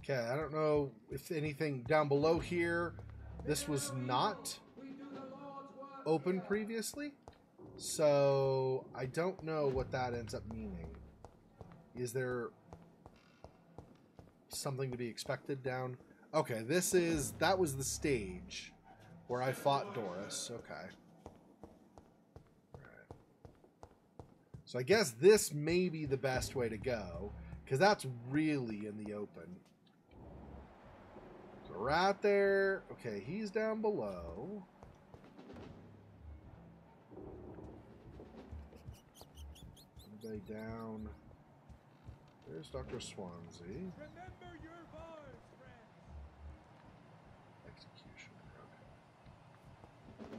Okay, I don't know if anything down below here. This was not open previously, so I don't know what that ends up meaning. Is there something to be expected down? Okay, that was the stage where I fought Doris. Okay. Alright. So I guess this may be the best way to go, because that's really in the open. So right there. Okay, he's down below. Anybody down? There's Dr. Swansea. Remember your vows, friend. Executioner, okay.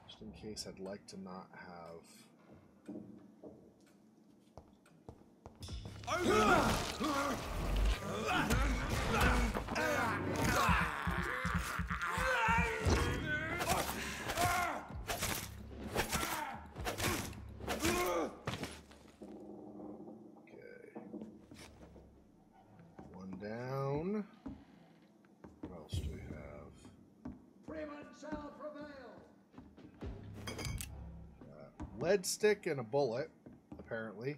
Just in case I'd like to not have... Down. What else do we have? Freeman shall prevail. Lead stick and a bullet, apparently,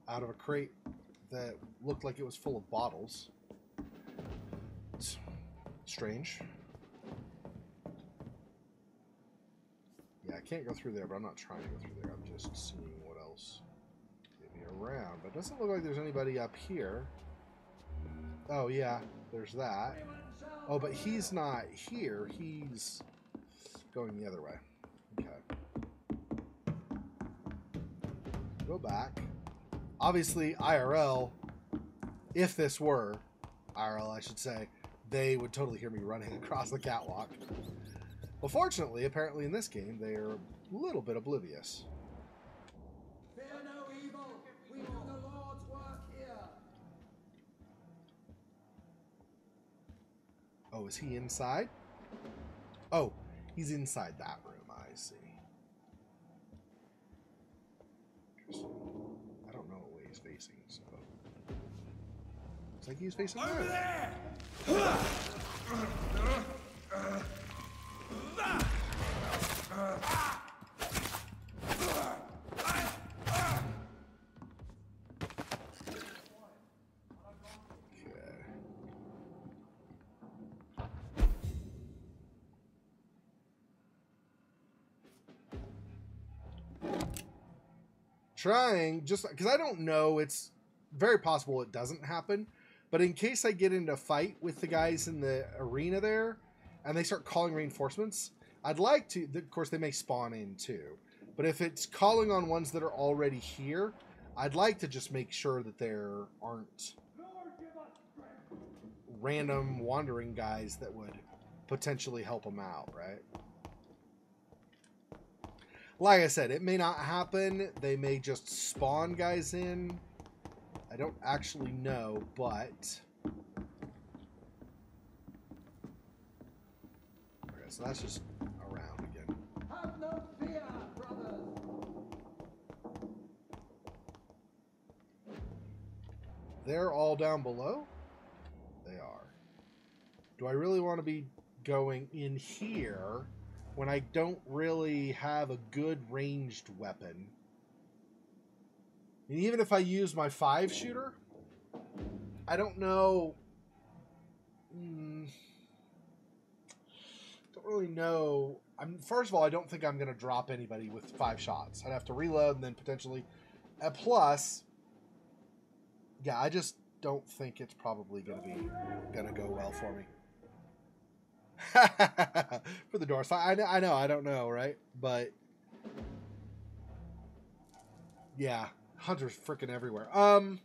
out of a crate that looked like it was full of bottles. It's strange. Yeah, I can't go through there, but I'm not trying to go through there. I'm just seeing what else may be around. But it doesn't look like there's anybody up here. Oh, yeah, there's that. Oh, but he's not here. He's going the other way. Okay. Go back. Obviously, IRL, if this were IRL, I should say, they would totally hear me running across the catwalk. But fortunately, apparently in this game, they are a little bit oblivious. Fear no evil. We do the Lord's work here. Oh, is he inside? Oh, he's inside that room. I see. Interesting. I don't know what way he's facing, so... Looks like he's facing over there! Trying, just because I don't know, it's very possible it doesn't happen, but in case I get into a fight with the guys in the arena there and they start calling reinforcements, I'd like to, of course they may spawn in too, but if it's calling on ones that are already here, I'd like to just make sure that there aren't random wandering guys that would potentially help them out, right? Like I said, it may not happen. They may just spawn guys in. I don't actually know, but... Okay, so that's just around again. Have no fear, brothers. They're all down below? They are. Do I really want to be going in here when I don't really have a good ranged weapon? And even if I use my 5-shooter, I don't know. Don't really know. First of all, I don't think I'm going to drop anybody with 5 shots. I'd have to reload and then potentially. Plus, yeah, I just don't think it's probably going to go well for me. For the Doris, I know, I don't know, right? But yeah, hunters freaking everywhere. I'm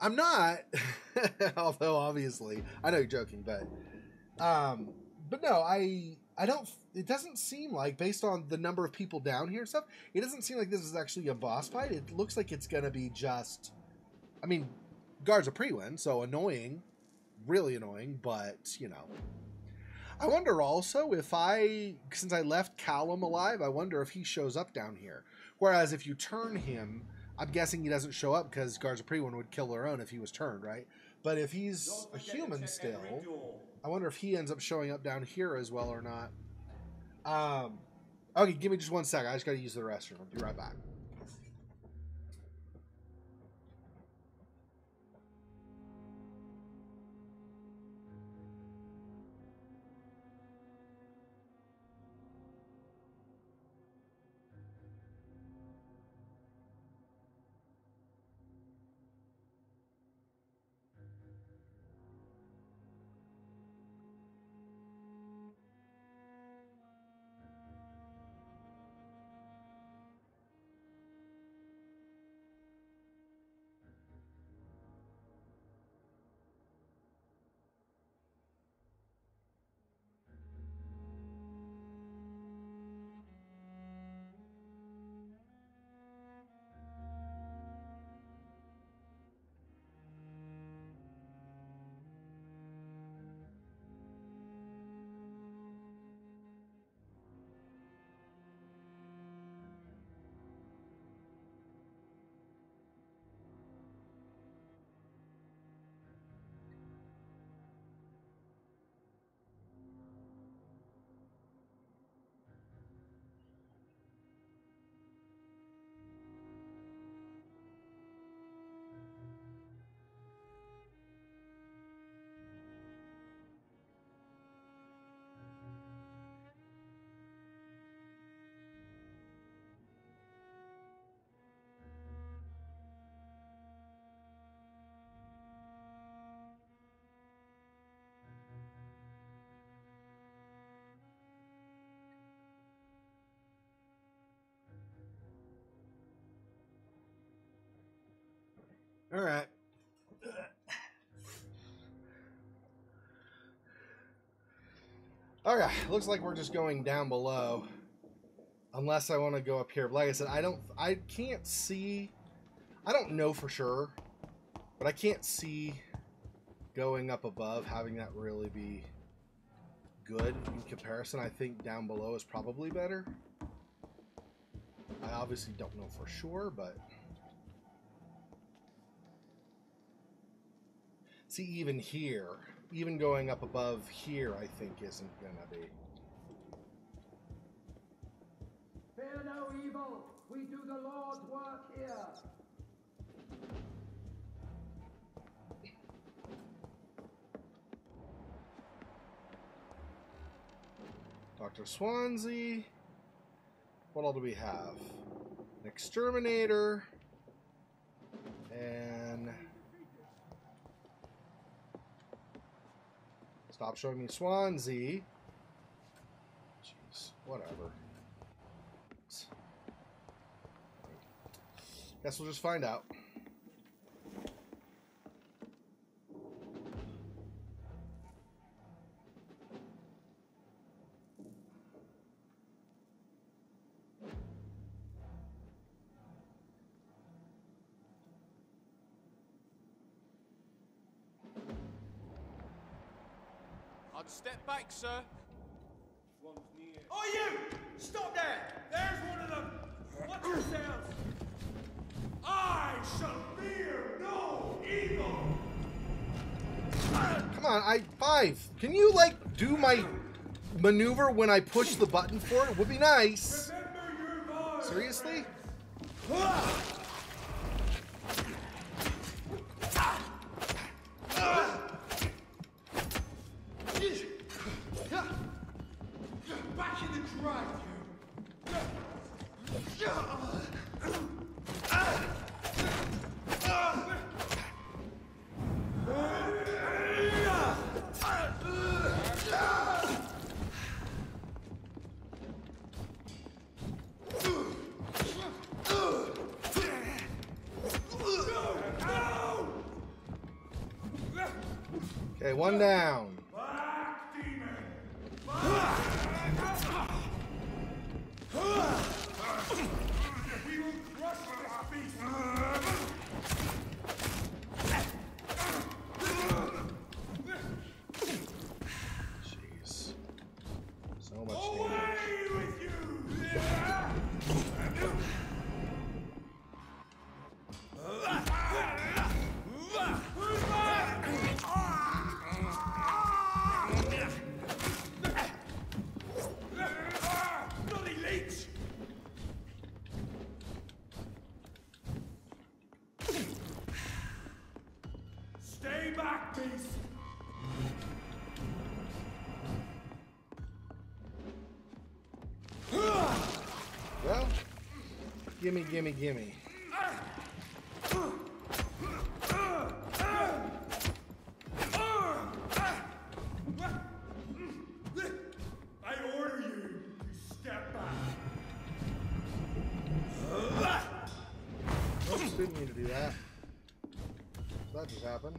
not, although obviously I know you're joking, but no, I don't. It doesn't seem like, based on the number of people down here and stuff, it doesn't seem like this is actually a boss fight. It looks like it's gonna be just. I mean, guards a pre-win, so annoying. Really annoying, but, you know. I wonder also if since I left Callum alive, I wonder if he shows up down here. Whereas if you turn him, I'm guessing he doesn't show up because Garzapriwan would kill their own if he was turned, right? But if he's a human still, I wonder if he ends up showing up down here as well or not. Okay, give me just 1 second. I just got to use the restroom. I'll be right back. All right. Okay, looks like we're just going down below. Unless I want to go up here. But like I said, I can't see. I don't know for sure. But I can't see going up above, having that really be good in comparison. I think down below is probably better. I obviously don't know for sure, but... See, even here, even going up above here, I think isn't gonna be. Fear no evil. We do the Lord's work here. Dr. Swansea. What all do we have? An exterminator. And... Stop showing me Swansea. Jeez, whatever. Guess we'll just find out. I'd step back, sir. One's near. Oh, you! Stop there! There's one of them! Watch yourselves! I shall fear no evil! Come on, Five. Can you, like, do my maneuver when I push the button for it? Would be nice. Remember your vows! Seriously? Back in the drive, Okay, one down. Black demon! We will crush this beast! Jeez. So much damage. Away with you! Stay back, beast! Well, gimme, gimme, gimme. I order you to step back. Oops, didn't mean to do that. That just happened.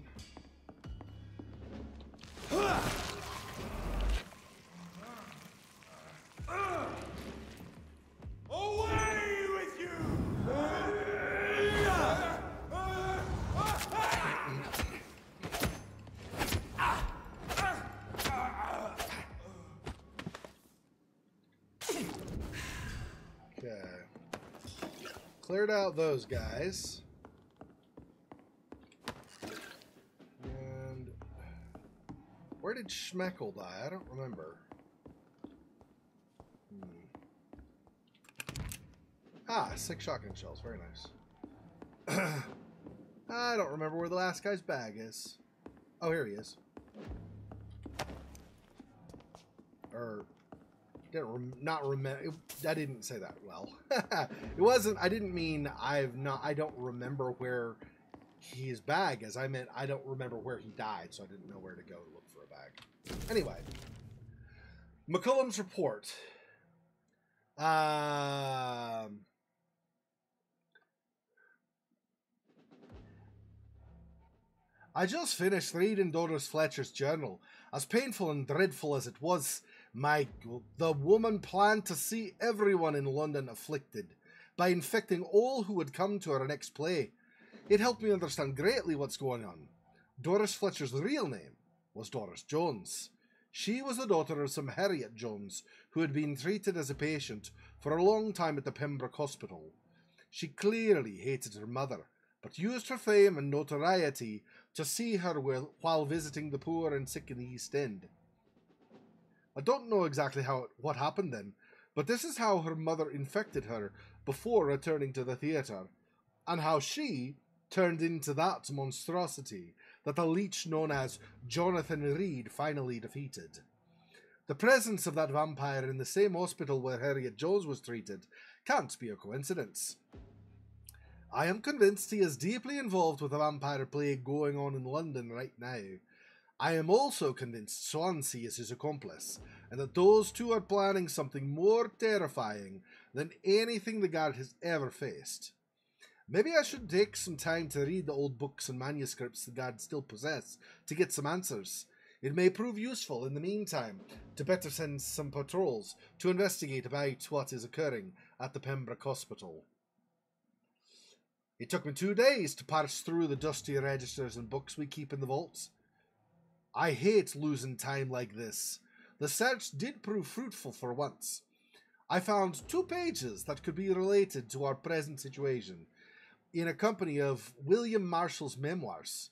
Away with you! Okay. Cleared out those guys. And where did Schmeckle die? I don't remember. Ah, 6 shotgun shells. Very nice. I don't remember where the last guy's bag is. Oh, here he is. Or not remember. I didn't say that well. It wasn't. I didn't mean I don't remember where his bag is. I meant I don't remember where he died, so I didn't know where to go to look for a bag. Anyway, McCullum's report. I just finished reading Doris Fletcher's journal. As painful and dreadful as it was, the woman planned to see everyone in London afflicted by infecting all who would come to her next play. It helped me understand greatly what's going on. Doris Fletcher's real name was Doris Jones. She was the daughter of some Harriet Jones, who had been treated as a patient for a long time at the Pembroke Hospital. She clearly hated her mother, but used her fame and notoriety to see her while visiting the poor and sick in the East End. I don't know exactly what happened then, but this is how her mother infected her before returning to the theatre, and how she turned into that monstrosity that the leech known as Jonathan Reed finally defeated. The presence of that vampire in the same hospital where Harriet Jones was treated can't be a coincidence. I am convinced he is deeply involved with the vampire plague going on in London right now. I am also convinced Swansea is his accomplice, and that those two are planning something more terrifying than anything the guard has ever faced. Maybe I should take some time to read the old books and manuscripts the guard still possess to get some answers. It may prove useful in the meantime to better send some patrols to investigate about what is occurring at the Pembroke Hospital. It took me 2 days to parse through the dusty registers and books we keep in the vaults. I hate losing time like this. The search did prove fruitful for once. I found 2 pages that could be related to our present situation in a company of William Marshall's memoirs.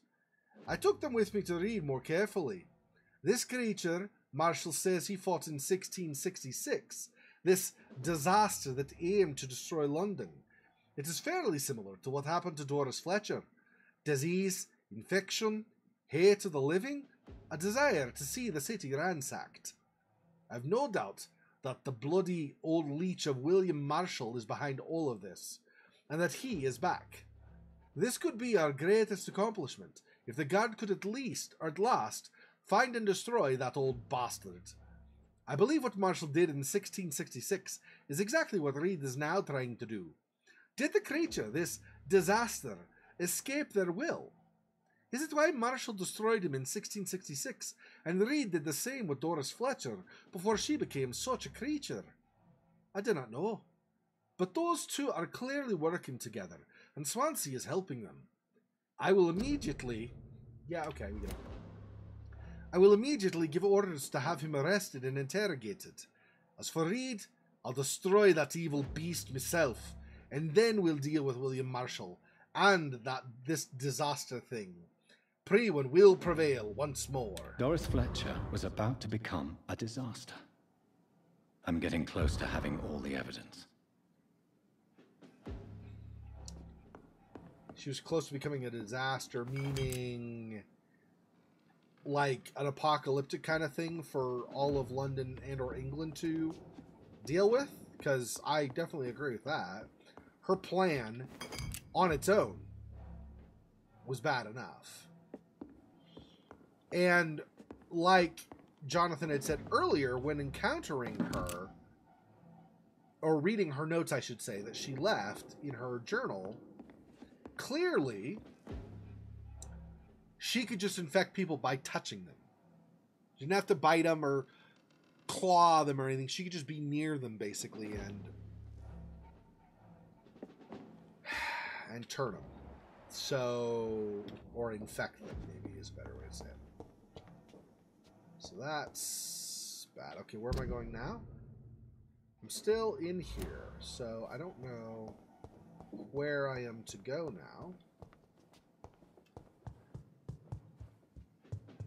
I took them with me to read more carefully. This creature, Marshall says he fought in 1666, this disaster that aimed to destroy London. It is fairly similar to what happened to Doris Fletcher. Disease, infection, hate of the living, a desire to see the city ransacked. I've no doubt that the bloody old leech of William Marshall is behind all of this, and that he is back. This could be our greatest accomplishment, if the guard could at last, find and destroy that old bastard. I believe what Marshall did in 1666 is exactly what Reed is now trying to do. Did the creature, this disaster, escape their will? Is it why Marshall destroyed him in 1666, and Reed did the same with Doris Fletcher before she became such a creature? I do not know. But those two are clearly working together, and Swansea is helping them. I will immediately give orders to have him arrested and interrogated. As for Reed, I'll destroy that evil beast myself, and then we'll deal with William Marshall and this disaster thing. Prewin will prevail once more. Doris Fletcher was about to become a disaster. I'm getting close to having all the evidence. She was close to becoming a disaster, meaning... like an apocalyptic kind of thing for all of London and or England to deal with, because I definitely agree with that. Her plan on its own was bad enough. And like Jonathan had said earlier, when encountering her, or reading her notes, I should say, that she left in her journal, clearly she could just infect people by touching them. She didn't have to bite them or claw them or anything. She could just be near them, basically, and turn them. So, or infect them, maybe is a better way to say it. So that's bad. Okay, where am I going now? I'm still in here, so I don't know where I am to go now.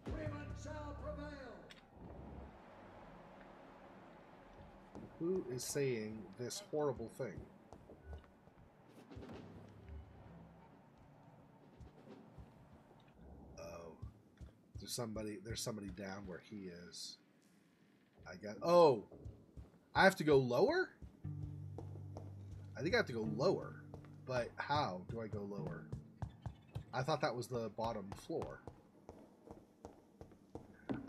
Agreement shall prevail. Who is saying this horrible thing? Oh, there's somebody down where he is. I got. Oh, I have to go lower? I think I have to go lower. But how do I go lower? I thought that was the bottom floor.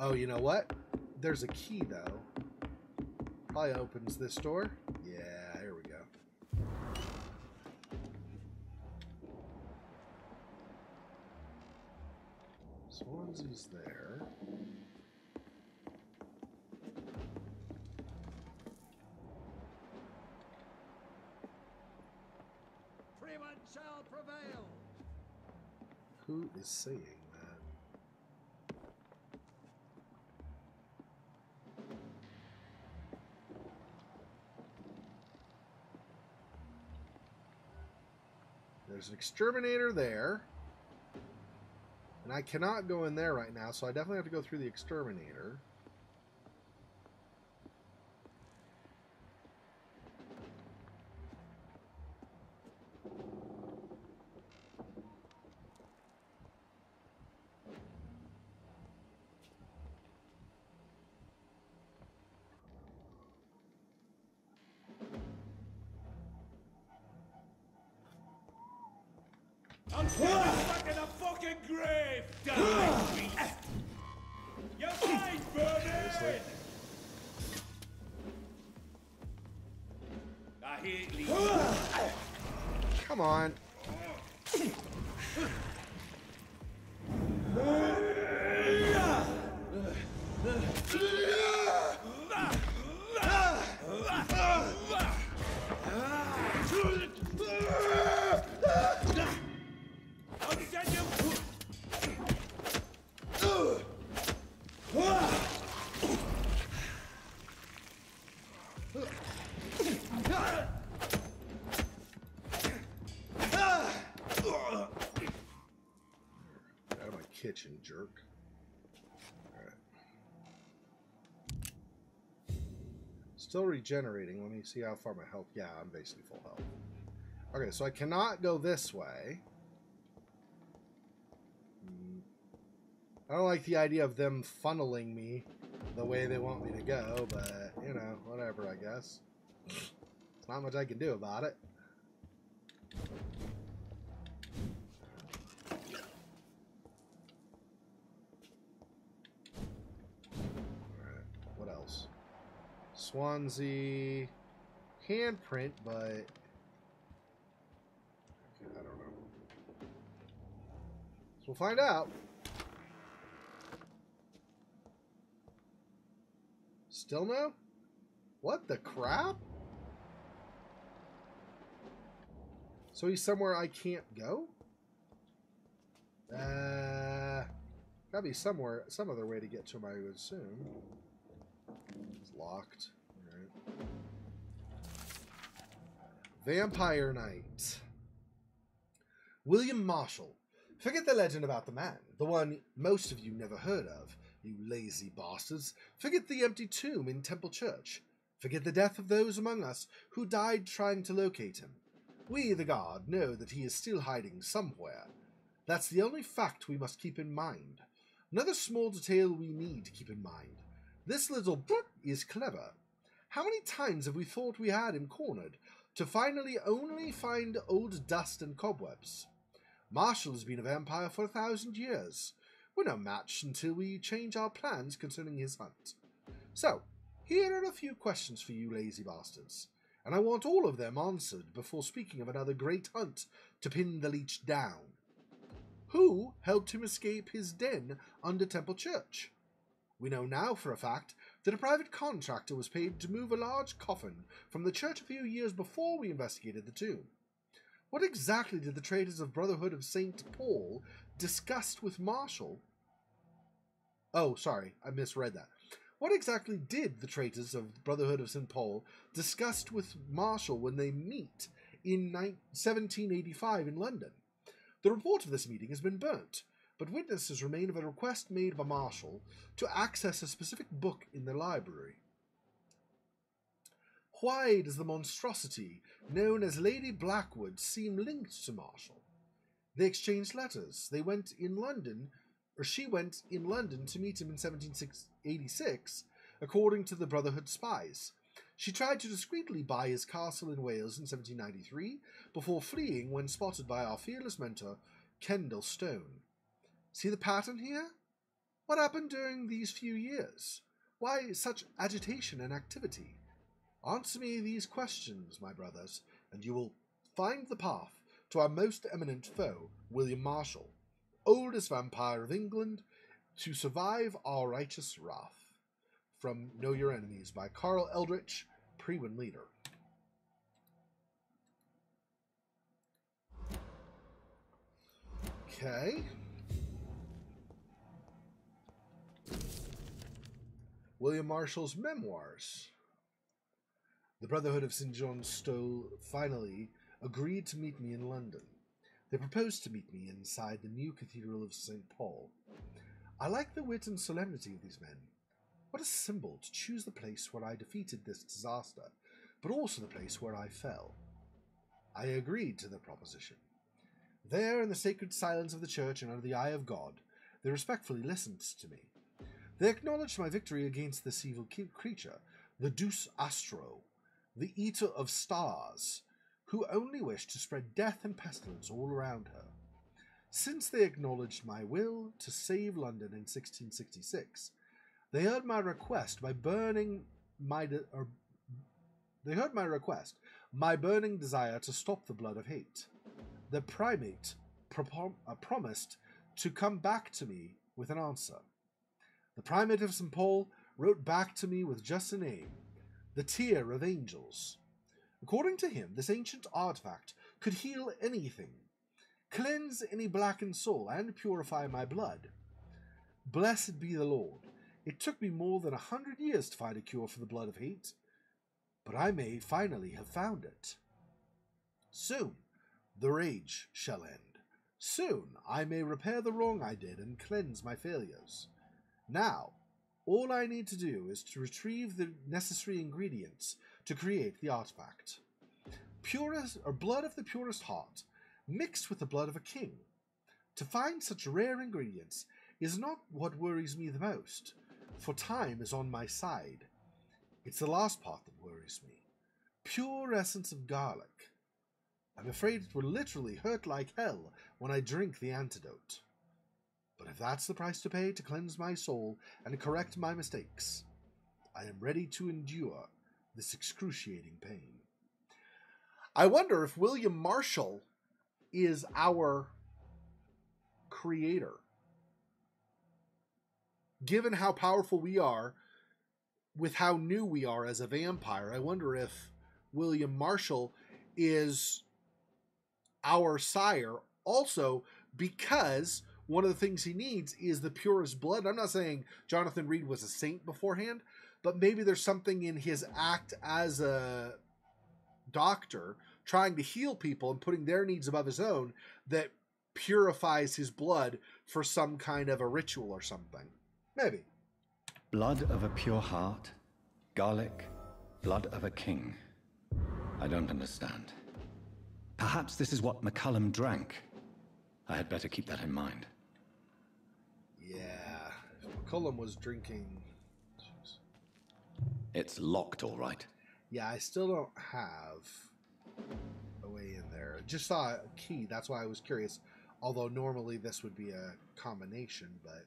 Oh, you know what? There's a key, though. Probably opens this door. Yeah, here we go. Swansea's there. Agreement shall prevail. Who is saying that? There's an exterminator there. And I cannot go in there right now, so I definitely have to go through the exterminator. I'm back in the fucking grave, die! You're fine, Bernie! I hate leaving. Come on. I'll send you. Out of my kitchen, jerk. Alright. Still regenerating. Let me see how far my health. Yeah, I'm basically full health. Okay, so I cannot go this way. I don't like the idea of them funneling me the way they want me to go, but, you know, whatever, I guess. There's not much I can do about it. Alright, what else? Swansea handprint, but okay, I don't know. So we'll find out. Still no? What the crap? So he's somewhere I can't go? Gotta be somewhere, some other way to get to him, I would assume. It's locked. Alright. Vampire Night. William Marshall. Forget the legend about the man, the one most of you never heard of, you lazy bastards. Forget the empty tomb in Temple Church. Forget the death of those among us who died trying to locate him. We, the Guard, know that he is still hiding somewhere. That's the only fact we must keep in mind. Another small detail we need to keep in mind. This little is clever. How many times have we thought we had him cornered, to finally only find old dust and cobwebs? Marshall has been a vampire for 1,000 years. We're no match until we change our plans concerning his hunt. So, here are a few questions for you lazy bastards, and I want all of them answered before speaking of another great hunt to pin the leech down. Who helped him escape his den under Temple Church? We know now for a fact that a private contractor was paid to move a large coffin from the church a few years before we investigated the tomb. What exactly did the traitors of Brotherhood of St. Paul discuss with Marshall? Oh, sorry, I misread that. What exactly did the traitors of Brotherhood of St. Paul discuss with Marshall when they meet in 1785 in London? The report of this meeting has been burnt, but witnesses remain of a request made by Marshall to access a specific book in the library. Why does the monstrosity known as Lady Blackwood seem linked to Marshall? They exchanged letters. She went in London to meet him in 1786, according to the Brotherhood spies. She tried to discreetly buy his castle in Wales in 1793, before fleeing when spotted by our fearless mentor, Kendall Stone. See the pattern here? What happened during these few years? Why such agitation and activity? Answer me these questions, my brothers, and you will find the path to our most eminent foe, William Marshall, oldest vampire of England, to survive our righteous wrath. From Know Your Enemies by Carl Eldritch, Pre-Win Leader. Okay. William Marshall's memoirs. The Brotherhood of St. John Stow finally agreed to meet me in London. They proposed to meet me inside the new Cathedral of St. Paul. I like the wit and solemnity of these men. What a symbol to choose the place where I defeated this disaster, but also the place where I fell. I agreed to their proposition. There, in the sacred silence of the church and under the eye of God, they respectfully listened to me. They acknowledged my victory against this evil creature, the Deus Astro, the Eater of Stars, who only wished to spread death and pestilence all around her. Since they acknowledged my will to save London in 1666, they heard my request my burning desire to stop the blood of hate. The primate promised to come back to me with an answer. The primate of St. Paul wrote back to me with just a name, the Tear of Angels. According to him, this ancient artifact could heal anything, cleanse any blackened soul, and purify my blood. Blessed be the Lord. It took me more than 100 years to find a cure for the blood of hate, but I may finally have found it. Soon, the rage shall end. Soon, I may repair the wrong I did and cleanse my failures. Now, all I need to do is to retrieve the necessary ingredients to create the artifact. Blood of the purest heart, mixed with the blood of a king. To find such rare ingredients is not what worries me the most, for time is on my side. It's the last part that worries me. Pure essence of garlic. I'm afraid it will literally hurt like hell when I drink the antidote. But if that's the price to pay to cleanse my soul and correct my mistakes, I am ready to endure this excruciating pain. I wonder if William Marshall is our creator. Given how powerful we are, with how new we are as a vampire, I wonder if William Marshall is our sire also, because one of the things he needs is the purest blood. I'm not saying Jonathan Reed was a saint beforehand, but maybe there's something in his act as a doctor trying to heal people and putting their needs above his own that purifies his blood for some kind of a ritual or something. Maybe. Blood of a pure heart, garlic, blood of a king. I don't understand. Perhaps this is what McCullum drank. I had better keep that in mind. Yeah. McCullum was drinking. Jeez. It's locked, all right. Yeah, I still don't have a way in there. Just saw a key. That's why I was curious. Although normally this would be a combination, but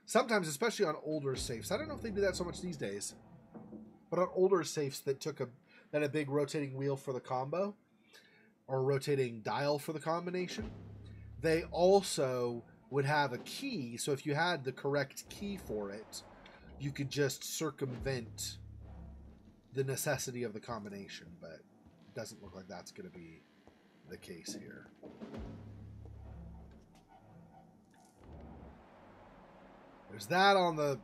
sometimes, especially on older safes, I don't know if they do that so much these days, but on older safes that had a big rotating wheel for the combo or rotating dial for the combination, they also would have a key. So if you had the correct key for it, you could just circumvent the necessity of the combination, but it doesn't look like that's going to be the case here. There's that on the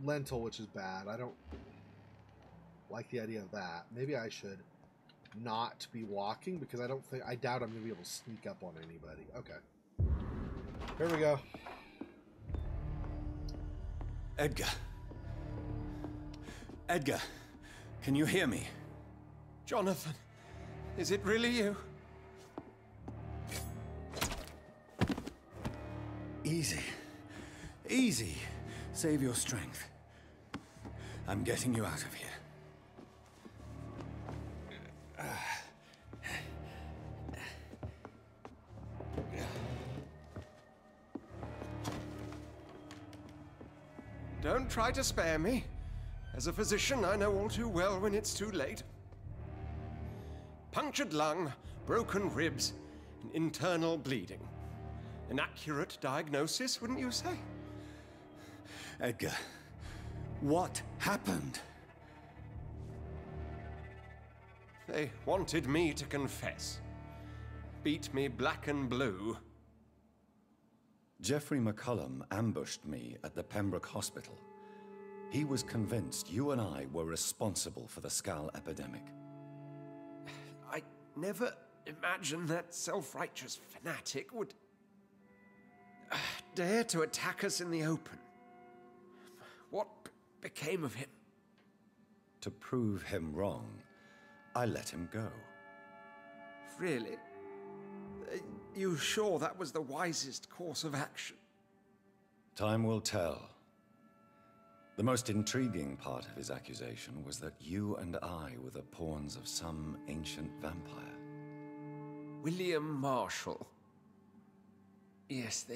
lentil, which is bad. I don't like the idea of that. Maybe I should not be walking, because I doubt I'm going to be able to sneak up on anybody. Okay. Here we go. Edgar. Edgar, can you hear me? Jonathan, is it really you? Easy. Easy. Save your strength. I'm getting you out of here. Don't try to spare me. As a physician, I know all too well when it's too late. Punctured lung, broken ribs, and internal bleeding. An accurate diagnosis, wouldn't you say? Edgar, what happened? They wanted me to confess. Beat me black and blue. Jeffrey McCullum ambushed me at the Pembroke Hospital. He was convinced you and I were responsible for the Skal epidemic. I never imagined that self-righteous fanatic would dare to attack us in the open. What became of him? To prove him wrong, I let him go. Really? You sure that was the wisest course of action? Time will tell. The most intriguing part of his accusation was that you and I were the pawns of some ancient vampire. William Marshall. Yes,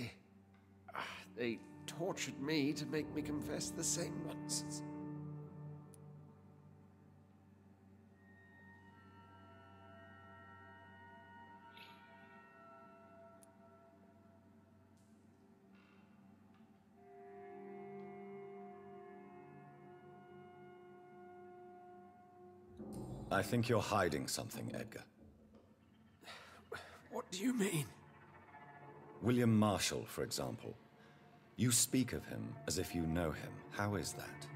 they tortured me to make me confess the same nonsense. I think you're hiding something, Edgar. What do you mean? William Marshall, for example. You speak of him as if you know him. How is that?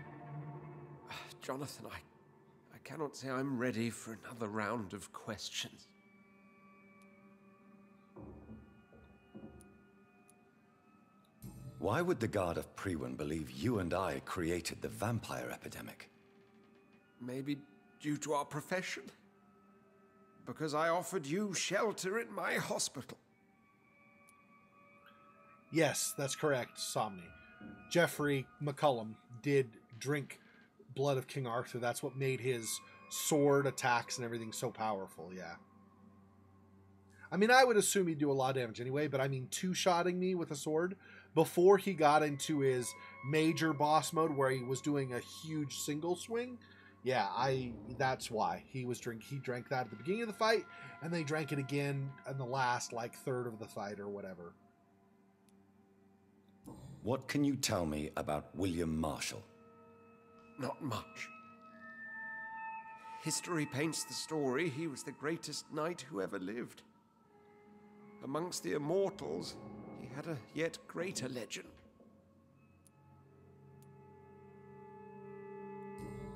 Jonathan, I cannot say I'm ready for another round of questions. Why would the Guard of Priwen believe you and I created the vampire epidemic? Maybe due to our profession? Because I offered you shelter in my hospital. Yes, that's correct, Somni. Jeffrey McCullum did drink blood of King Arthur. That's what made his sword attacks and everything so powerful, yeah. I mean, I would assume he'd do a lot of damage anyway, but I mean, two-shotting me with a sword before he got into his major boss mode where he was doing a huge single swing. Yeah, that's why he drank that at the beginning of the fight, and they drank it again in the last, third of the fight or whatever. What can you tell me about William Marshall? Not much. History paints the story he was the greatest knight who ever lived. Amongst the immortals, he had a yet greater legend.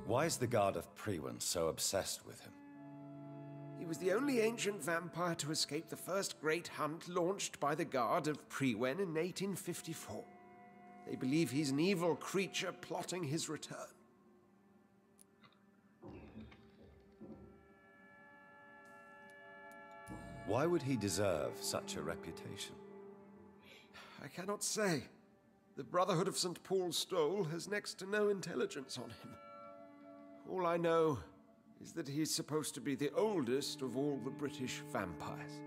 Why is the Guard of Priwen so obsessed with him? He was the only ancient vampire to escape the first great hunt launched by the Guard of Priwen in 1854. They believe he's an evil creature plotting his return. Why would he deserve such a reputation? I cannot say. The Brotherhood of St. Paul's Stole has next to no intelligence on him. All I know is that he's supposed to be the oldest of all the British vampires.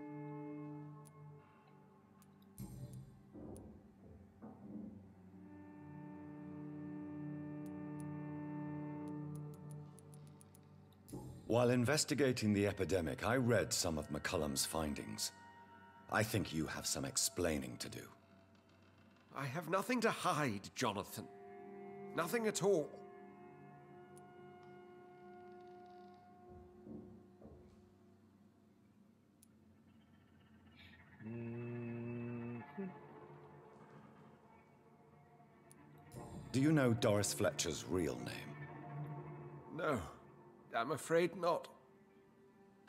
While investigating the epidemic, I read some of McCullum's findings. I think you have some explaining to do. I have nothing to hide, Jonathan. Nothing at all. Do you know Doris Fletcher's real name? No, I'm afraid not.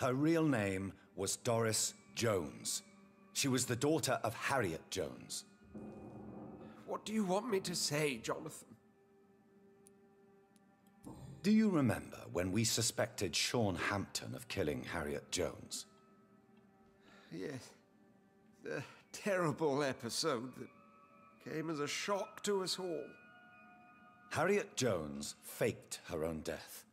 Her real name was Doris Jones. She was the daughter of Harriet Jones. What do you want me to say, Jonathan? Do you remember when we suspected Sean Hampton of killing Harriet Jones? Yes. The terrible episode that came as a shock to us all. Harriet Jones faked her own death.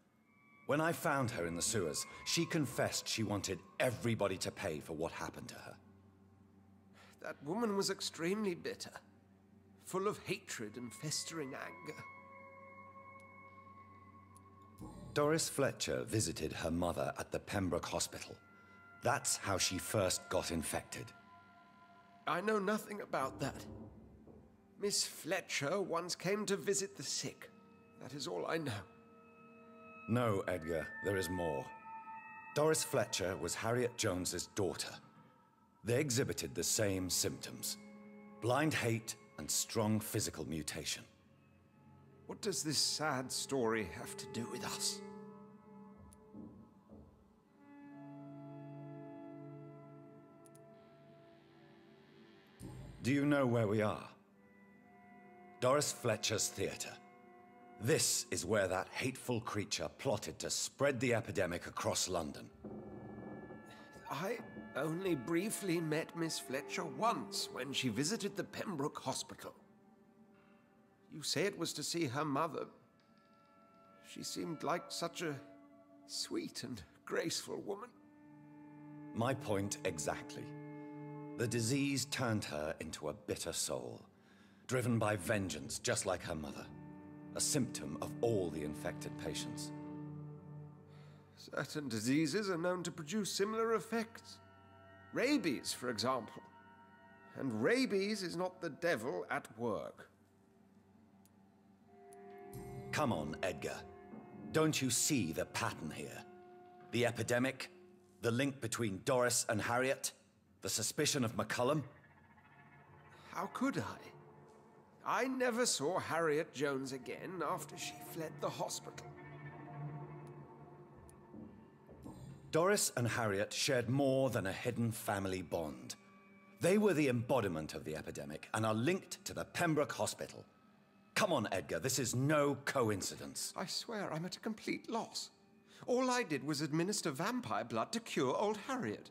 When I found her in the sewers, she confessed she wanted everybody to pay for what happened to her. That woman was extremely bitter, full of hatred and festering anger. Doris Fletcher visited her mother at the Pembroke Hospital. That's how she first got infected. I know nothing about that. Miss Fletcher once came to visit the sick. That is all I know. No, Edgar, there is more. Doris Fletcher was Harriet Jones's daughter. They exhibited the same symptoms: blind hate and strong physical mutation. What does this sad story have to do with us? Do you know where we are? Doris Fletcher's theatre. This is where that hateful creature plotted to spread the epidemic across London. I only briefly met Miss Fletcher once when she visited the Pembroke Hospital. You say it was to see her mother. She seemed like such a sweet and graceful woman. My point exactly. The disease turned her into a bitter soul, driven by vengeance just like her mother. A symptom of all the infected patients. Certain diseases are known to produce similar effects. Rabies, for example. And rabies is not the devil at work. Come on, Edgar. Don't you see the pattern here? The epidemic, the link between Doris and Harriet, the suspicion of McCullum? How could I? I never saw Harriet Jones again after she fled the hospital. Doris and Harriet shared more than a hidden family bond. They were the embodiment of the epidemic and are linked to the Pembroke Hospital. Come on, Edgar, this is no coincidence. I swear I'm at a complete loss. All I did was administer vampire blood to cure old Harriet.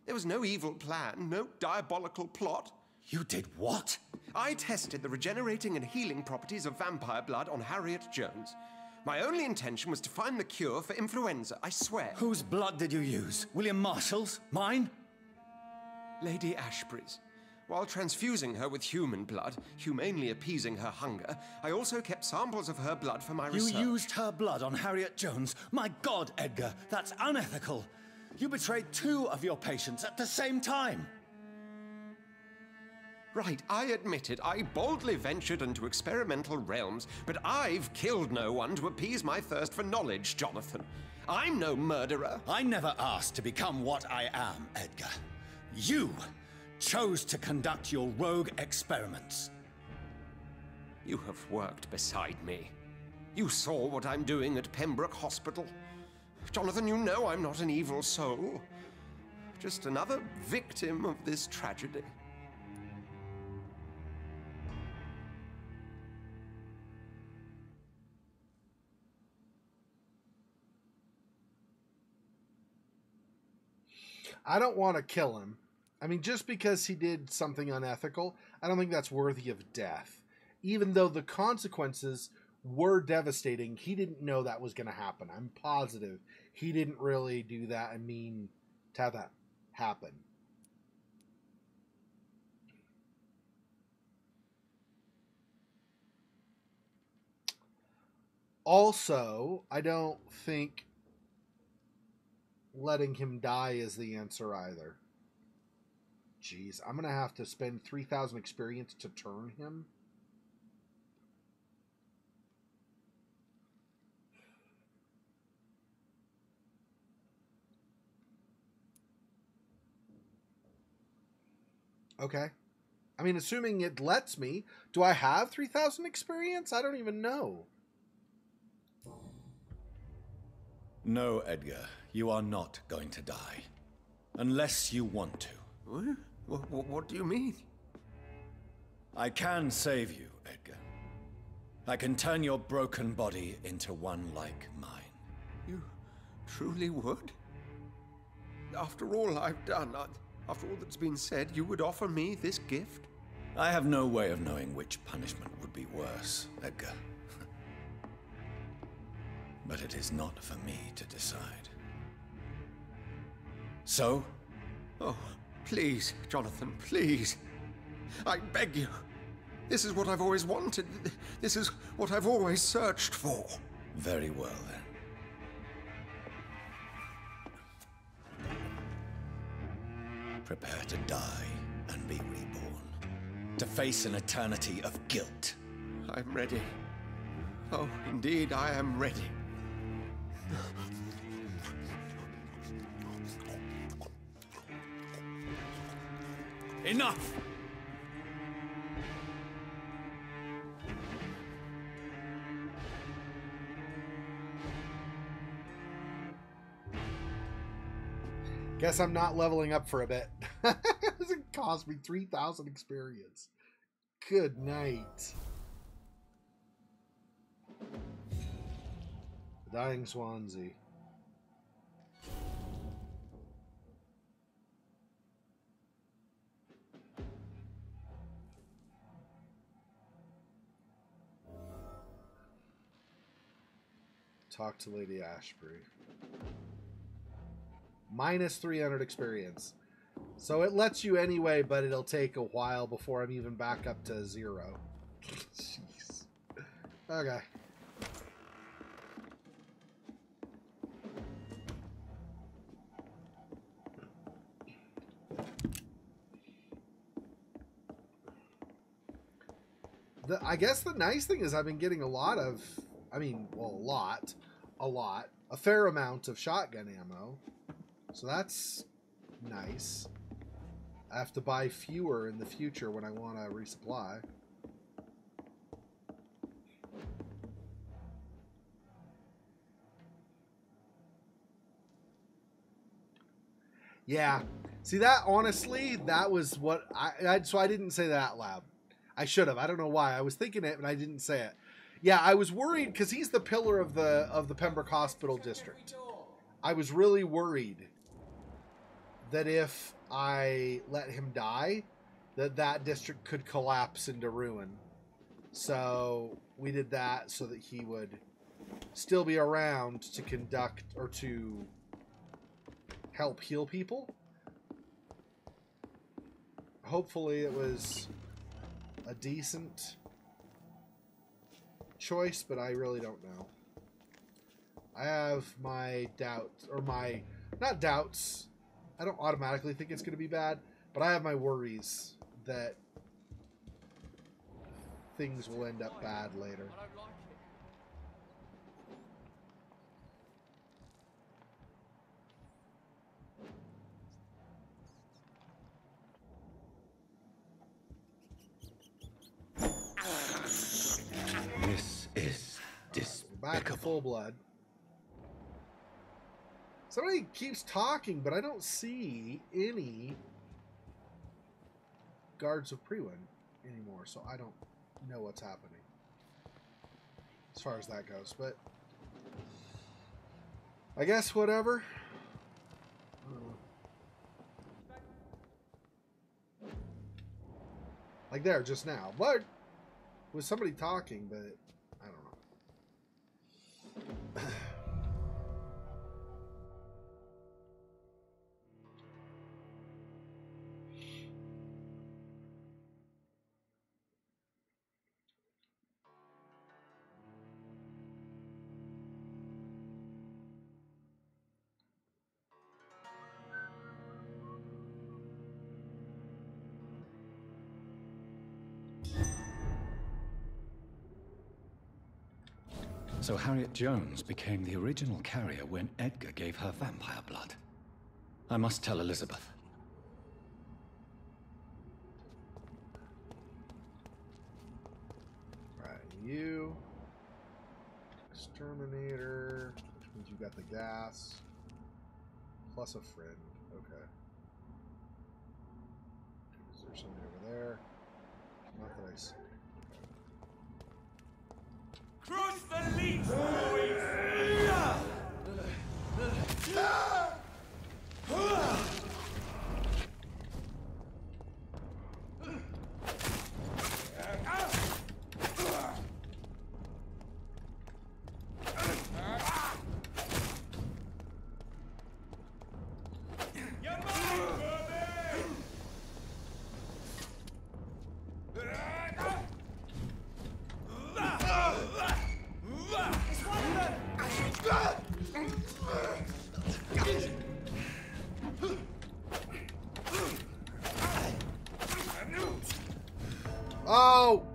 There was no evil plan, no diabolical plot. You did what? I tested the regenerating and healing properties of vampire blood on Harriet Jones. My only intention was to find the cure for influenza, I swear. Whose blood did you use? William Marshall's? Mine? Lady Ashbury's. While transfusing her with human blood, humanely appeasing her hunger, I also kept samples of her blood for my research. You used her blood on Harriet Jones? My God, Edgar, that's unethical. You betrayed 2 of your patients at the same time. Right, I admit it. I boldly ventured into experimental realms, but I've killed no one to appease my thirst for knowledge, Jonathan. I'm no murderer. I never asked to become what I am, Edgar. You chose to conduct your rogue experiments. You have worked beside me. You saw what I'm doing at Pembroke Hospital. Jonathan, you know I'm not an evil soul. Just another victim of this tragedy. I don't want to kill him. I mean, just because he did something unethical, I don't think that's worthy of death. Even though the consequences were devastating, he didn't know that was going to happen. I'm positive he didn't really do that and mean to have that happen. Also, I don't think letting him die is the answer either. Jeez, I'm going to have to spend 3,000 experience to turn him. Okay. I mean, assuming it lets me, do I have 3,000 experience? I don't even know. No, Edgar, you are not going to die. Unless you want to. What do you mean? I can save you, Edgar. I can turn your broken body into one like mine. You truly would? After all I've done, after all that's been said, you would offer me this gift? I have no way of knowing which punishment would be worse, Edgar. But it is not for me to decide. So? Oh, please, Jonathan, please. I beg you. This is what I've always wanted. This is what I've always searched for. Very well, then. Prepare to die and be reborn. To face an eternity of guilt. I'm ready. Oh, indeed, I am ready. Enough! Guess I'm not leveling up for a bit. It cost me 3,000 experience. Good night. Dying Swansea. Talk to Lady Ashbury. Minus 300 experience. So it lets you anyway, but it'll take a while before I'm even back up to 0. Jeez. Okay. I guess the nice thing is I've been getting a lot of, I mean, well, a fair amount of shotgun ammo. So that's nice. I have to buy fewer in the future when I want to resupply. Yeah. See, that honestly, that was what so I didn't say that out loud. I should have. I don't know why. I was thinking it, but I didn't say it. Yeah, I was worried because he's the pillar of the Pembroke Hospital district. I was really worried that if I let him die, that district could collapse into ruin. So we did that so that he would still be around to conduct or to help heal people. Hopefully it was a decent choice, but I really don't know. I have my doubts, or my, not doubts, I don't automatically think it's going to be bad, but I have my worries that things will end up bad later. This is Back to full blood. Somebody keeps talking, but I don't see any guards of Prewin anymore, so I don't know what's happening as far as that goes. But I guess whatever. Like there, just now. What? Was somebody talking, but I don't know. So Harriet Jones became the original carrier when Edgar gave her vampire blood. I must tell Elizabeth. Right, you. Exterminator, which means you got the gas. Plus a friend. Okay. Is there something over there? Not that I see. Crush the leech, boys! Oh!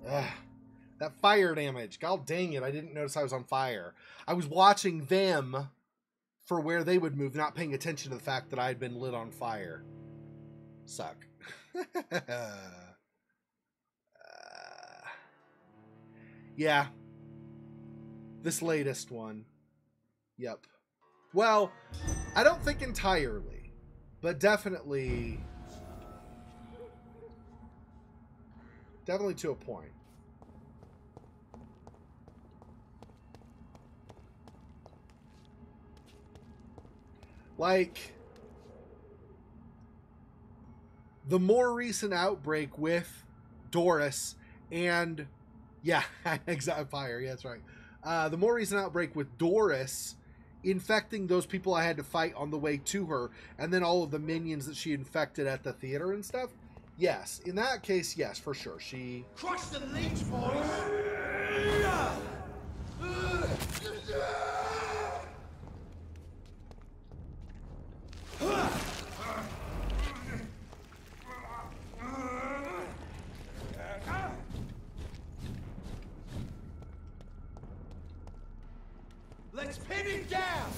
Ugh. That fire damage. God dang it, I didn't notice I was on fire. I was watching them for where they would move, not paying attention to the fact that I had been lit on fire. Suck. Yeah. This latest one. Yep. Well, I don't think entirely, but definitely to a point. Like, the more recent outbreak with Doris and, yeah, exactly, fire, yeah, that's right. The more recent outbreak with Doris infecting those people I had to fight on the way to her, and then all of the minions that she infected at the theater and stuff. Yes, in that case, yes, for sure. She... Crush the leech, boys! Let's pin it down!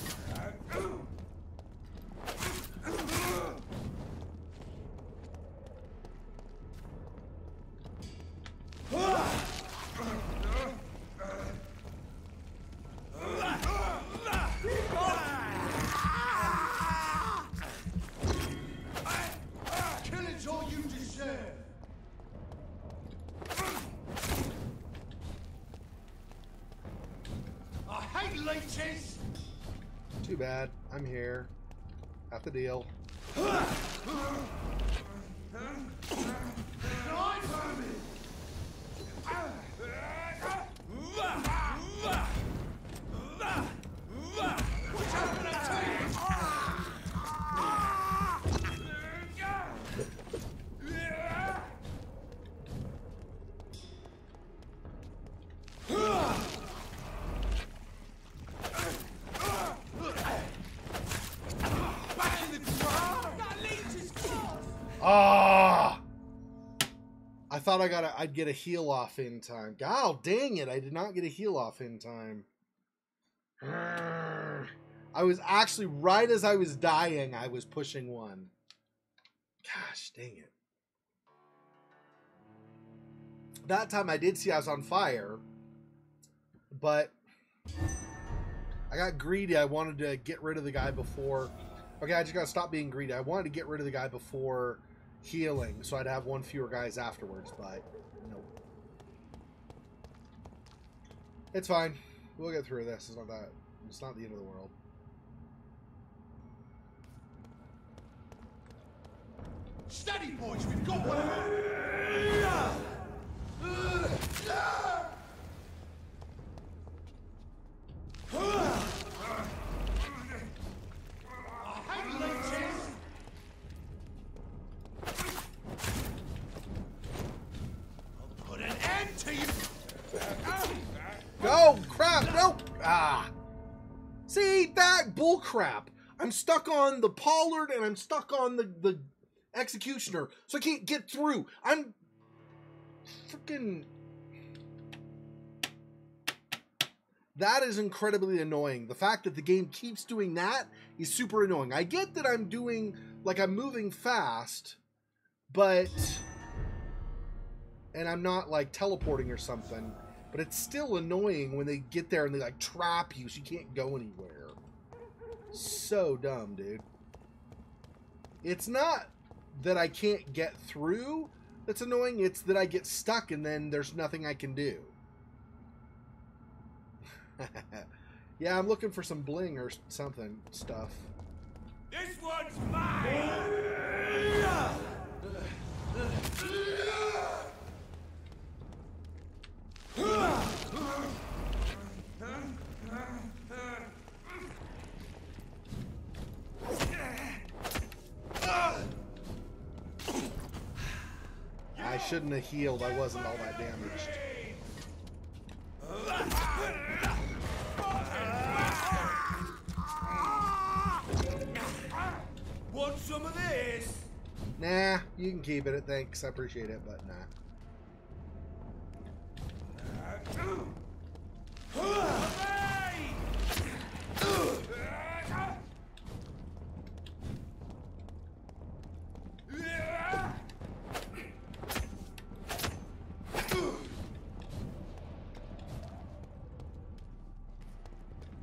Killing's all you deserve! I hate leeches! Too bad. I'm here. Got the deal. Ah! I thought I'd get a heal off in time. God dang it, I did not get a heal off in time. I was actually, right as I was dying, I was pushing one. Gosh dang it. That time I did see I was on fire, but I got greedy. I wanted to get rid of the guy before. Okay, I just gotta stop being greedy. I wanted to get rid of the guy before healing, so I'd have one fewer guys afterwards, but nope. It's fine. We'll get through this. It's not the end of the world. Steady, boys, we've got one of them. Hang leeches! I'll put an end to you! Oh, crap! No! Ah! See, that bullcrap! I'm stuck on the Pollard and I'm stuck on the Executioner, so I can't get through. I'm freaking... That is incredibly annoying. The fact that the game keeps doing that is super annoying. I get that I'm doing, like, I'm moving fast, but... And I'm not, like, teleporting or something, but it's still annoying when they get there and they, like, trap you so you can't go anywhere. So dumb, dude. It's not that I can't get through that's annoying, it's that I get stuck and then there's nothing I can do. Yeah, I'm looking for some bling or something stuff. This one's mine! I shouldn't have healed. I wasn't all that damaged. Want some of this? Nah, you can keep it. Thanks. I appreciate it, but nah.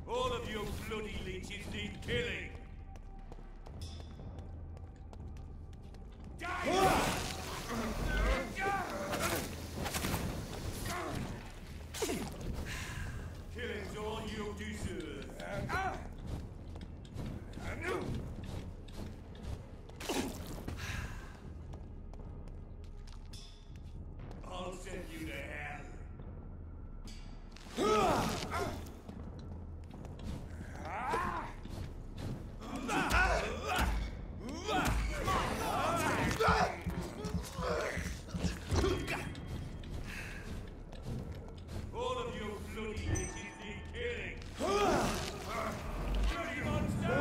All of you bloody leeches need killing. Killing's all you deserve. I'll send you to hell. All of you bloody leeches need killing. Bloody monster!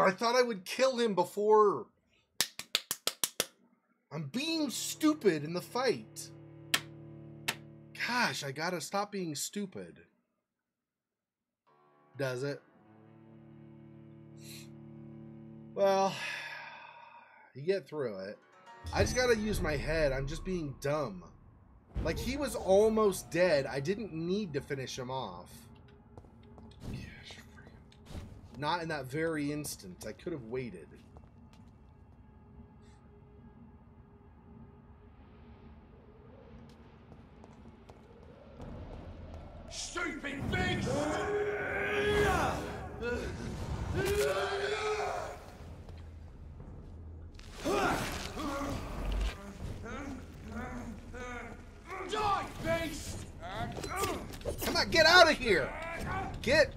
I thought I would kill him before. I'm being stupid in the fight. Gosh, I gotta stop being stupid. Does it? Well, you get through it. I just gotta use my head. I'm just being dumb. Like, he was almost dead. I didn't need to finish him off. Not in that very instant. I could have waited. Stupid beast! Die, beast! Come on, get out of here! Get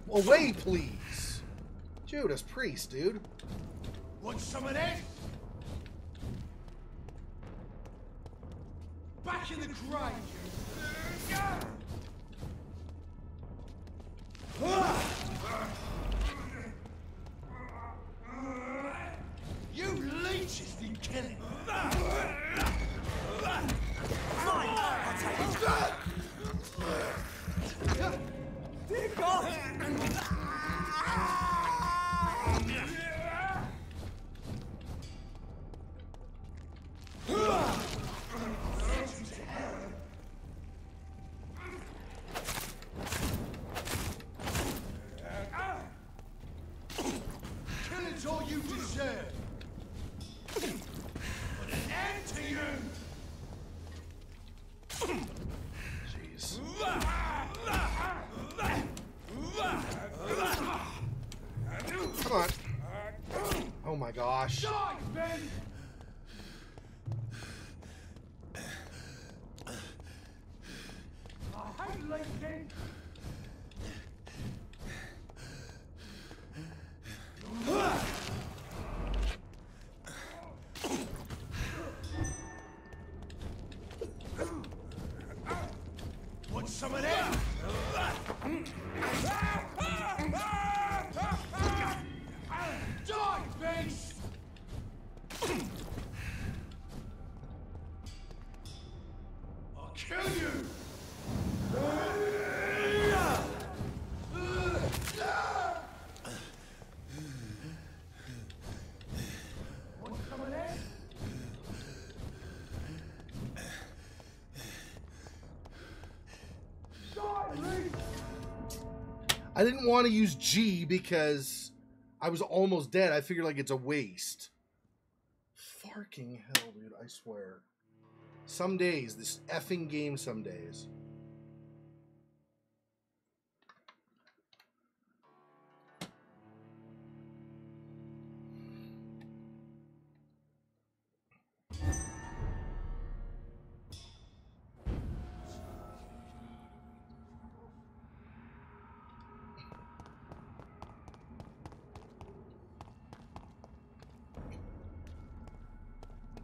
away, please. Judas Priest, dude. Want some of this? Back in the grave! You leeches need killing! Fine, I'll take it! Dear God! Killing's all you deserve! Put an end to you! jeez. Come on. Oh my gosh. Want some of that? Die, beast! I'll kill you! Want some of that? I didn't want to use G because I was almost dead. I figured like it's a waste. Fucking hell, dude, I swear. Some days, this effing game some days.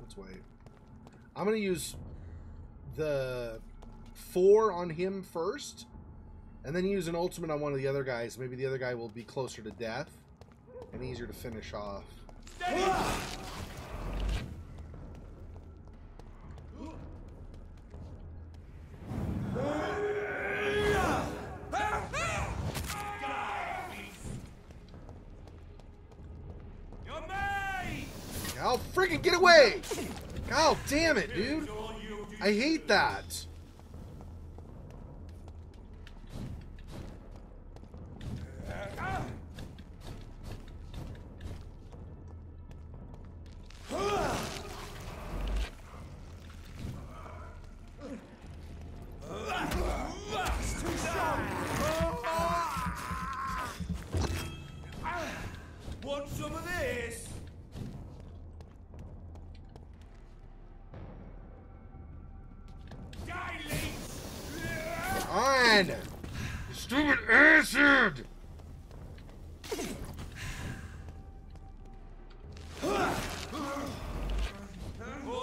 Let's wait. I'm going to use the 4 on him first, and then use an ultimate on one of the other guys. Maybe the other guy will be closer to death and easier to finish off. I'll freaking get away! God damn it, dude! I hate that. Want some of this? On! You stupid acid! All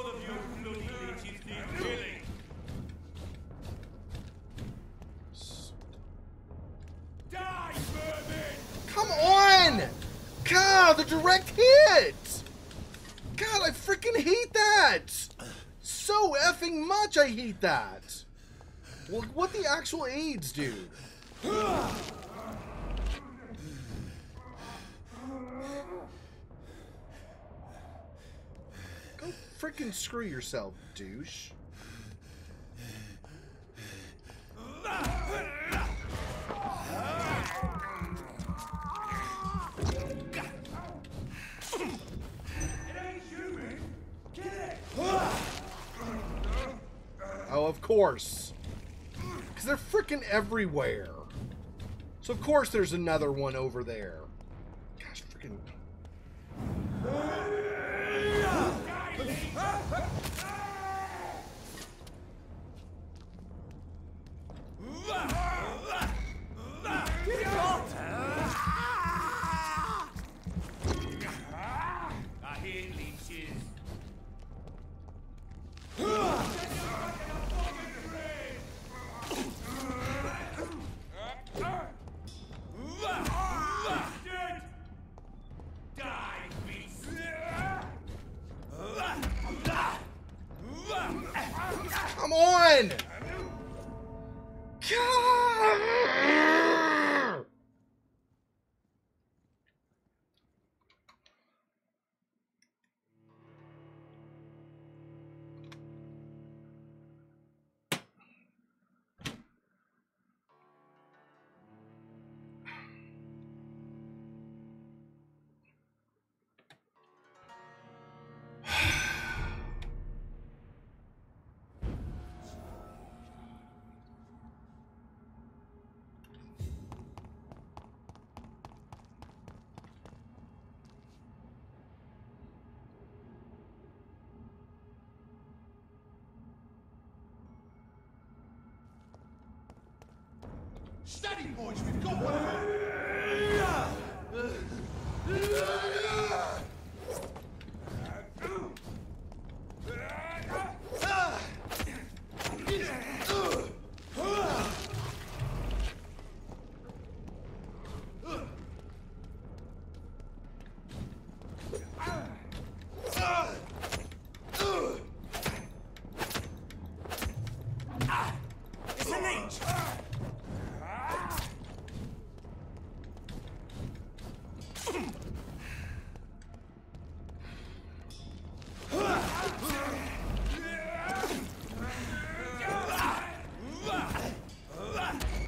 of you bloody bitches need killing. Die, vermin! Come on! God, the direct hit! God, I freaking hate that! So effing much I hate that! Well, what the actual AIDS do? Go freaking screw yourself, douche. Oh, of course. Because they're freaking everywhere. So of course there's another one over there. Gosh, freaking... I hear leeches. Come on! God! Steady, boys, we've got one of them. It's an inch!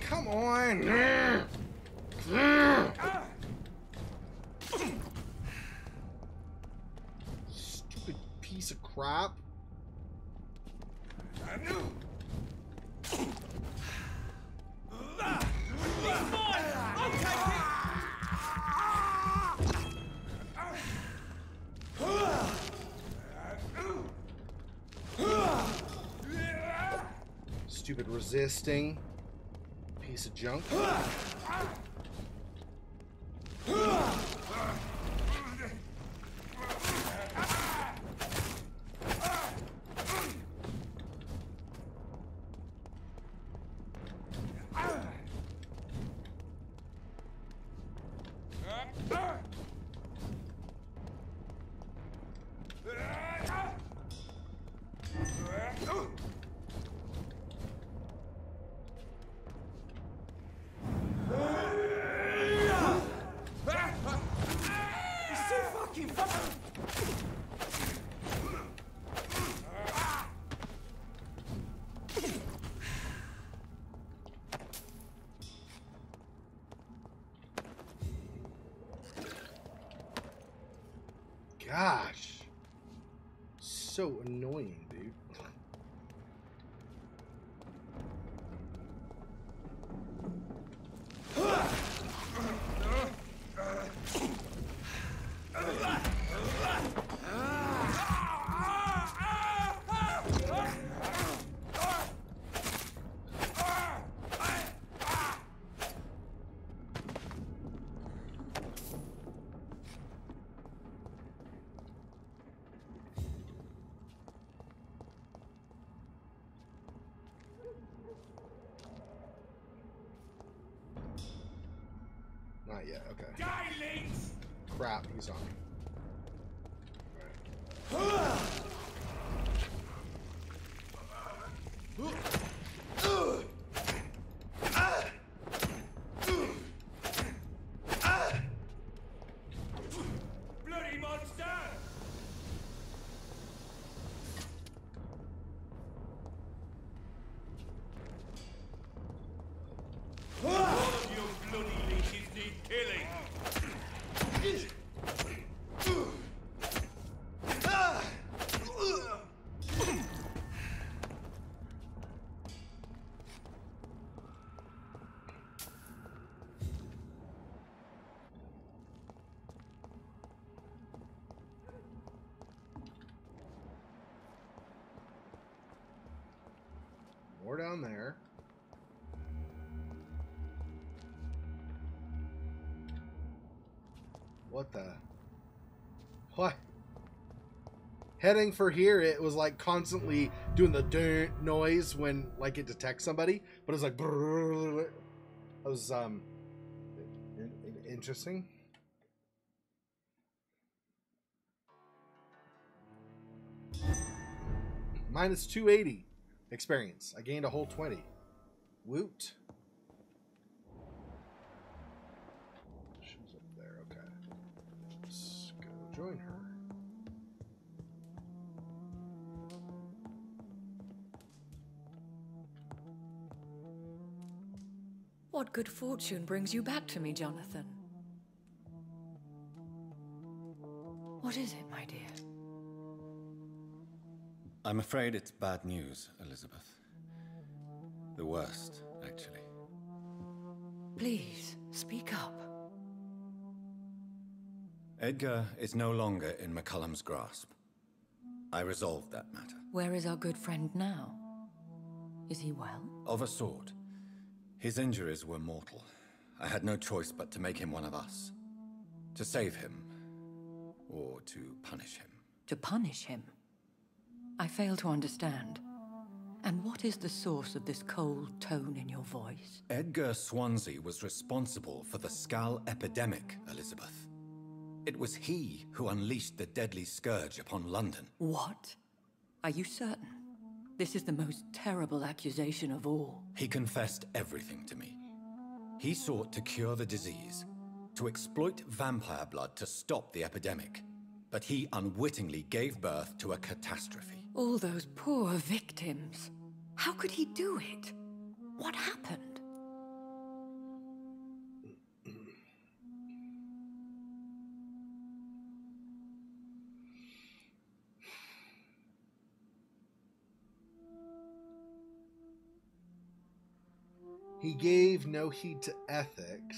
Come on! Stupid piece of crap. Stupid resisting piece of junk. Gosh, so annoying, dude. Not yet, okay. Die, Leeds! Crap, he's on me. Bloody monster! All of you bloody leeches need killing! More down there. What the? What? Heading for here, it was like constantly doing the dun noise when like it detects somebody, but it was like brrr. That was interesting. Minus 280 experience. I gained a whole 20. Woot. She's up there, okay. Let's go join her. What good fortune brings you back to me, Jonathan? What is it, my dear? I'm afraid it's bad news, Elizabeth. The worst, actually. Please, speak up. Edgar is no longer in McCullum's grasp. I resolved that matter. Where is our good friend now? Is he well? Of a sort. His injuries were mortal. I had no choice but to make him one of us. To save him, or to punish him. To punish him? I fail to understand. And what is the source of this cold tone in your voice? Edgar Swansea was responsible for the Skull epidemic, Elizabeth. It was he who unleashed the deadly scourge upon London. What? Are you certain? This is the most terrible accusation of all. He confessed everything to me. He sought to cure the disease, to exploit vampire blood to stop the epidemic. But he unwittingly gave birth to a catastrophe. All those poor victims. How could he do it? What happened? He gave no heed to ethics.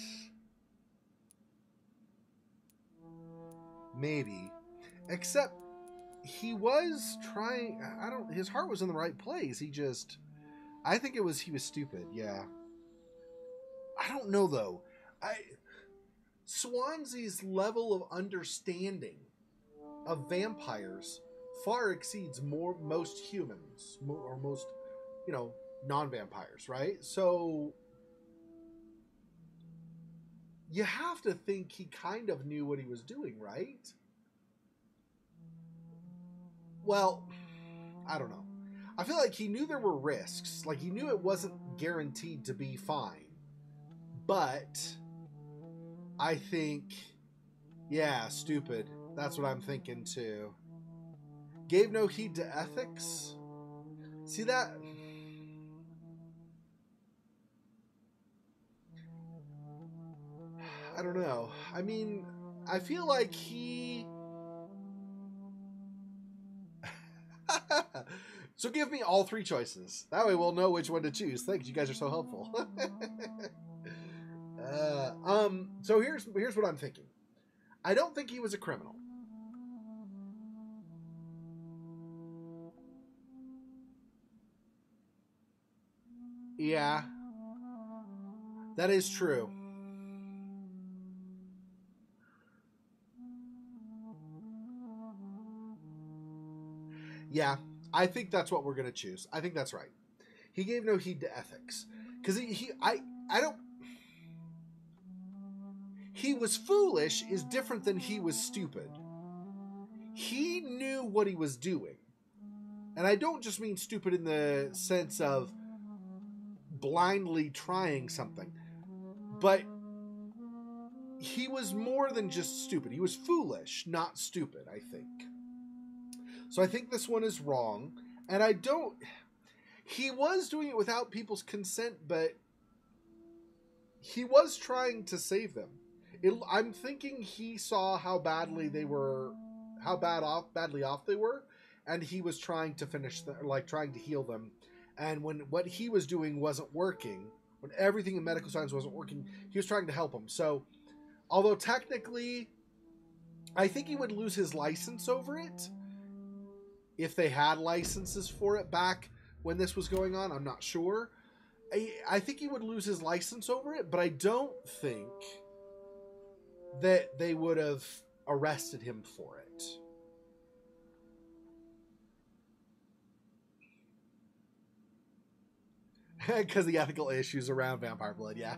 Maybe. Except he was trying, his heart was in the right place. I think he was stupid, yeah. I don't know though. Swansea's level of understanding of vampires far exceeds most humans, or most, non-vampires, right? So you have to think he kind of knew what he was doing, right? Well, I don't know. I feel like he knew there were risks. Like, he knew it wasn't guaranteed to be fine. But I think, yeah, stupid. That's what I'm thinking too. Gave no heed to ethics? See that? I don't know. I mean, I feel like he... So give me all three choices. That way we'll know which one to choose. Thanks, you guys are so helpful. So here's what I'm thinking. I don't think he was a criminal. Yeah. That is true. Yeah, I think that's what we're going to choose. I think that's right. He gave no heed to ethics. Because he was foolish is different than he was stupid. He knew what he was doing. And I don't just mean stupid in the sense of blindly trying something. But he was more than just stupid. He was foolish, not stupid, I think. So I think this one is wrong. And he was doing it without people's consent, but he was trying to save them. I'm thinking he saw how badly off they were, and he was trying to trying to heal them. And when what he was doing wasn't working, when everything in medical science wasn't working, he was trying to help them. So, although technically, I think he would lose his license over it. If they had licenses for it back when this was going on, I'm not sure. I think he would lose his license over it, but I don't think that they would have arrested him for it. Because the ethical issues around vampire blood, yeah.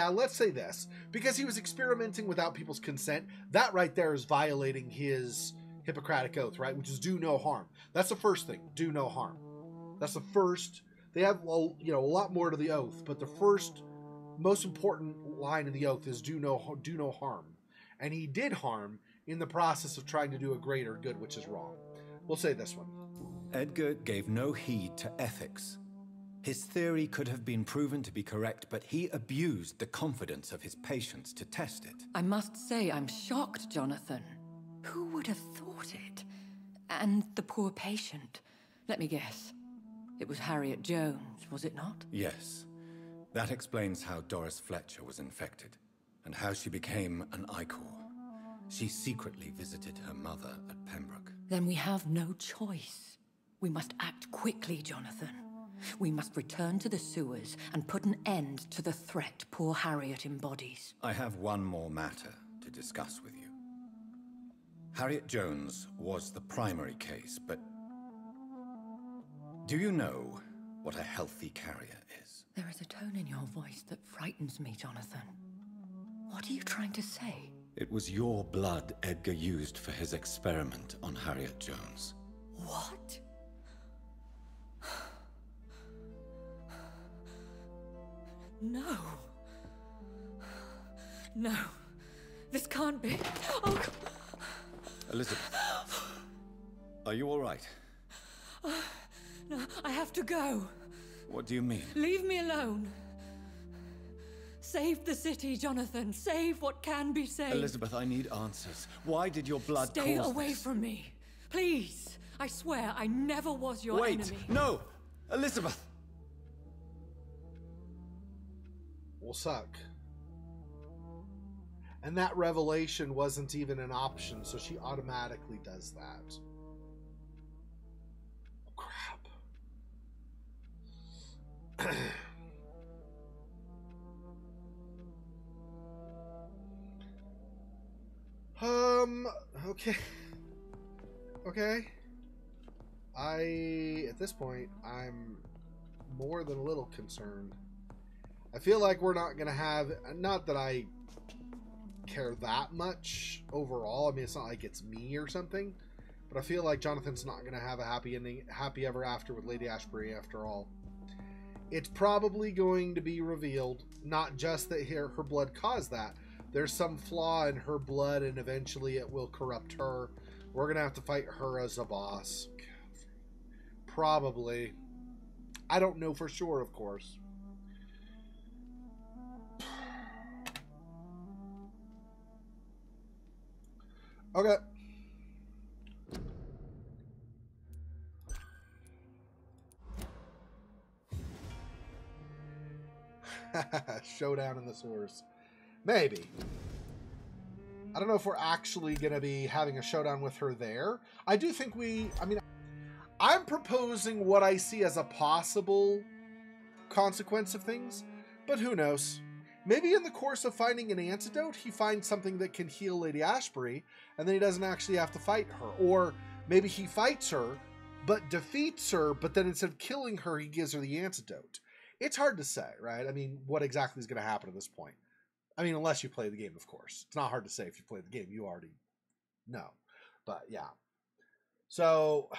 Let's say this. Because he was experimenting without people's consent, that right there is violating his Hippocratic oath, right? Which is do no harm. That's the first thing. Do no harm. That's the first. They have, a lot more to the oath, but the first, most important line in the oath is do no harm. And he did harm in the process of trying to do a greater good, which is wrong. We'll say this one. Edgar gave no heed to ethics. His theory could have been proven to be correct, but he abused the confidence of his patients to test it. I must say I'm shocked, Jonathan. Who would have thought it? And the poor patient. Let me guess. It was Harriet Jones, was it not? Yes. That explains how Doris Fletcher was infected, and how she became an Icor. She secretly visited her mother at Pembroke. Then we have no choice. We must act quickly, Jonathan. We must return to the sewers and put an end to the threat poor Harriet embodies. I have one more matter to discuss with you. Harriet Jones was the primary case, but do you know what a healthy carrier is? There is a tone in your voice that frightens me, Jonathan. What are you trying to say? It was your blood Edgar used for his experiment on Harriet Jones. What? No. No. This can't be. Oh, God. Elizabeth, are you all right? No, I have to go. What do you mean? Leave me alone. Save the city, Jonathan. Save what can be saved. Elizabeth, I need answers. Why did your blood Stay cause away this? from me. Please. I swear I never was your Wait, enemy. no! Elizabeth! Will suck. And that revelation wasn't even an option, so she automatically does that. Oh, crap. Okay. Okay. At this point, I'm more than a little concerned. I feel like we're not going to have, not that I care that much overall. I mean, it's not like it's me or something, but I feel like Jonathan's not going to have a happy ending, happy ever after with Lady Ashbury after all. It's probably going to be revealed, not just that her blood caused that. There's some flaw in her blood, and eventually it will corrupt her. We're going to have to fight her as a boss. Probably. I don't know for sure, of course. Okay. Showdown in the sewers. Maybe. I don't know if we're actually going to be having a showdown with her there. I do think I'm proposing what I see as a possible consequence of things, but who knows? Maybe in the course of finding an antidote, he finds something that can heal Lady Ashbury, and then he doesn't actually have to fight her. Or maybe he fights her, but defeats her, but then instead of killing her, he gives her the antidote. It's hard to say, right? I mean, what exactly is going to happen at this point? I mean, unless you play the game, of course. It's not hard to say if you play the game. You already know. But, yeah. So,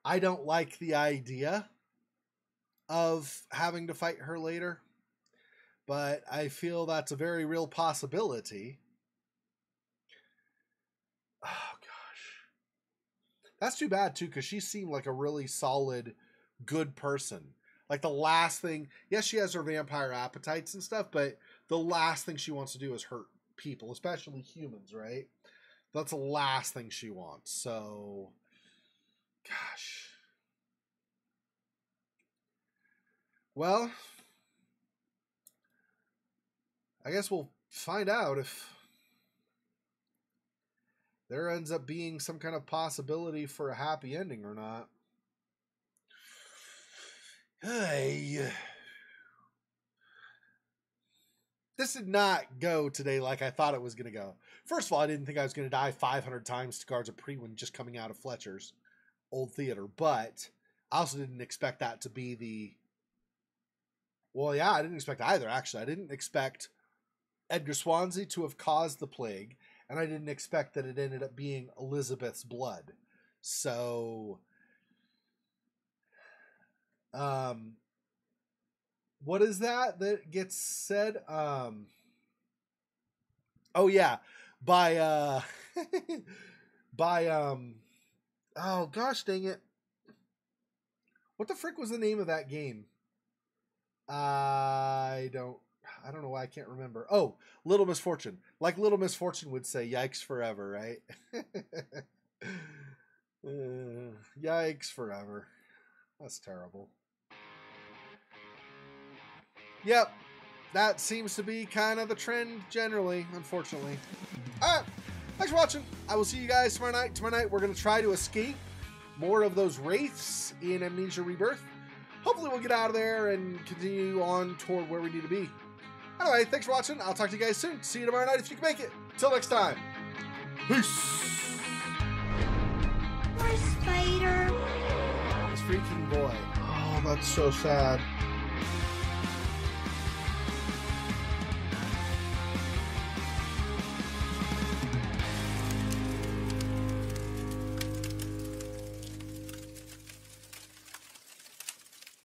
I don't like the idea of having to fight her later, but I feel that's a very real possibility. Oh gosh, that's too bad too, because she seemed like a really solid, good person. Like the last thing, yes, she has her vampire appetites and stuff, but the last thing she wants to do is hurt people, especially humans, right? That's the last thing she wants. So, gosh. Well, I guess we'll find out if there ends up being some kind of possibility for a happy ending or not. Hey. This did not go today like I thought it was going to go. First of all, I didn't think I was going to die 500 times to Guards of Prewin just coming out of Fletcher's old theater, but I also didn't expect that to be the... Well, yeah, I didn't expect either, actually. I didn't expect Edgar Swansea to have caused the plague, and I didn't expect that it ended up being Elizabeth's blood. So, what is that gets said? Oh, yeah, oh, gosh dang it. What the frick was the name of that game? I don't know why I can't remember. Oh, Little Misfortune. Like Little Misfortune would say, yikes forever, right? Yikes forever. That's terrible. Yep. That seems to be kind of the trend generally, unfortunately. Alright. Thanks for watching. I will see you guys tomorrow night. Tomorrow night we're going to try to escape more of those wraiths in Amnesia Rebirth. Hopefully we'll get out of there and continue on toward where we need to be. Anyway, thanks for watching. I'll talk to you guys soon. See you tomorrow night if you can make it. Till next time. Peace. Poor spider. This freaking boy. Oh, that's so sad.